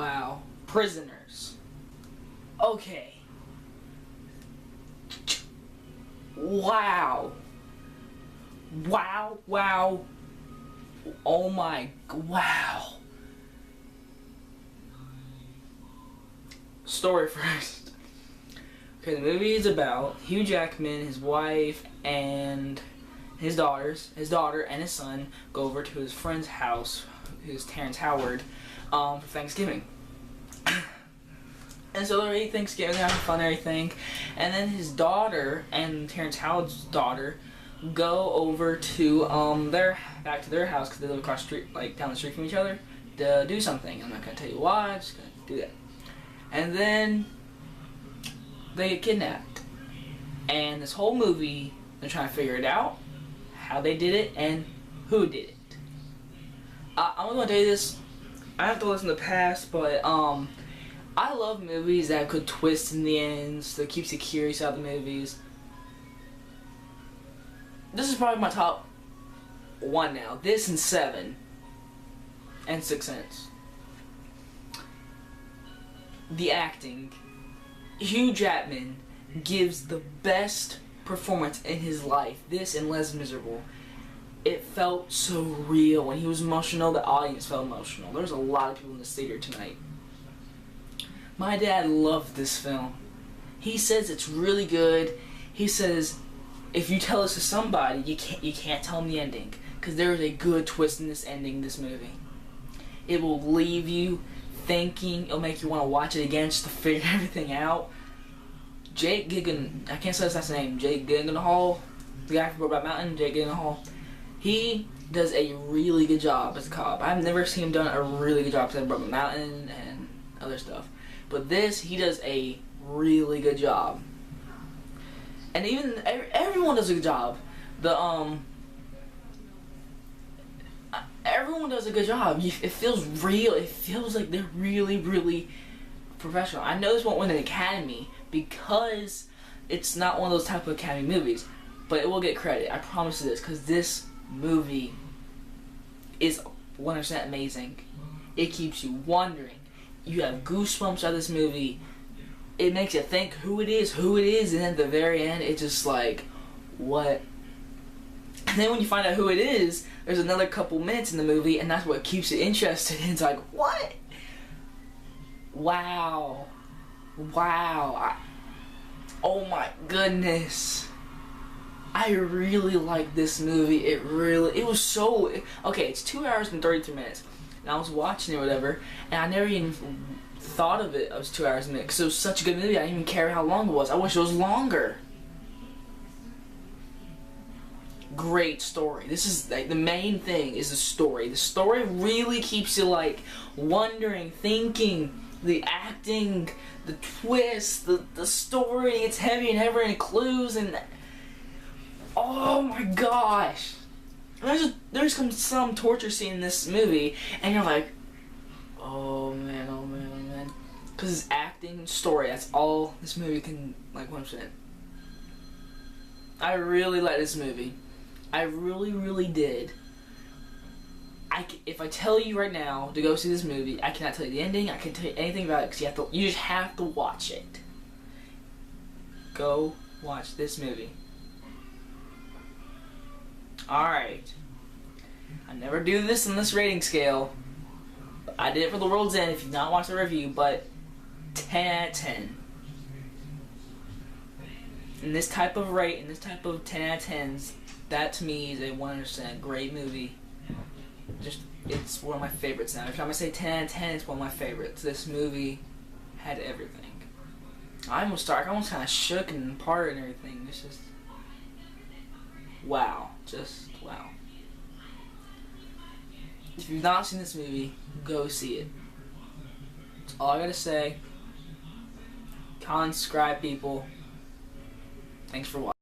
wow. Prisoners. Okay. Wow. Wow, wow. Oh my, wow. Story first. Okay, the movie is about Hugh Jackman, his wife, and his daughter and his son go over to his friend's house, who's Terrence Howard, for Thanksgiving. And so they're eating Thanksgiving, having fun and everything. And then his daughter and Terrence Howard's daughter go over to back to their house because they live across the street, like down the street from each other, to do something. I'm not gonna tell you why. I'm just gonna do that. And then they get kidnapped. And this whole movie, they're trying to figure it out, how they did it, and who did it. I'm gonna tell you this. I have to listen to the past, but I love movies that could twist in the ends, that keeps you curious about the movies. This is probably my top one now. This and Seven and Sixth Sense. The acting. Hugh Jackman gives the best performance in his life. This and Les Miserables. It felt so real. When he was emotional, the audience felt emotional. There's a lot of people in this theater tonight. My dad loved this film. He says it's really good. He says if you tell this to somebody, you can't tell them the ending, because there is a good twist in this ending, this movie. It will leave you thinking. It'll make you want to watch it again just to figure everything out. Jake Gyllenhaal, I can't say his last name. Jake Gyllenhaal, the guy from Brokeback Mountain. Jake Gyllenhaal. He does a really good job as a cop. I've never seen him done a really good job as Brokeback Mountain and other stuff. But this, he does a really good job. And even everyone does a good job. Everyone does a good job. It feels real. It feels like they're really, really professional. I know this won't win an Academy because it's not one of those type of Academy movies, but it will get credit. I promise you this, because this movie is 100% amazing. It keeps you wondering. You have goosebumps out of this movie. It makes you think who it is, and then at the very end, it's just like, what? And then when you find out who it is, there's another couple minutes in the movie, and that's what keeps you interested. It's like, what? Wow. Wow. Oh my goodness. I really like this movie. It was so, okay, it's 2 hours and 33 minutes. And I was watching it or whatever, and I never even thought of it as 2 hours a minute, because it was such a good movie. I didn't even care how long it was. I wish it was longer. Great story. This is like the main thing is the story. The story really keeps you like wondering, thinking, the acting, the twist, the story. It's heavy and heavy and clues, and oh my gosh. There's some torture scene in this movie, and you're like, oh man, oh man, oh man. Because it's acting and story. That's all this movie can, like, 100%. I really like this movie. I really, really did. If I tell you right now to go see this movie, I cannot tell you the ending. I can't tell you anything about it, because you just have to watch it. Go watch this movie. Alright. I never do this on this rating scale. I did it for The World's End if you've not watched the review, but 10 out of 10. In this type of rate, in this type of 10 out of 10s, that to me is a 100% great movie. It's one of my favorites now. Every time I say 10 out of 10, it's one of my favorites. This movie had everything. I almost kind of shook and parted and everything. It's just wow. Just wow. If you've not seen this movie, go see it. That's all I gotta say. Comment, subscribe, people. Thanks for watching.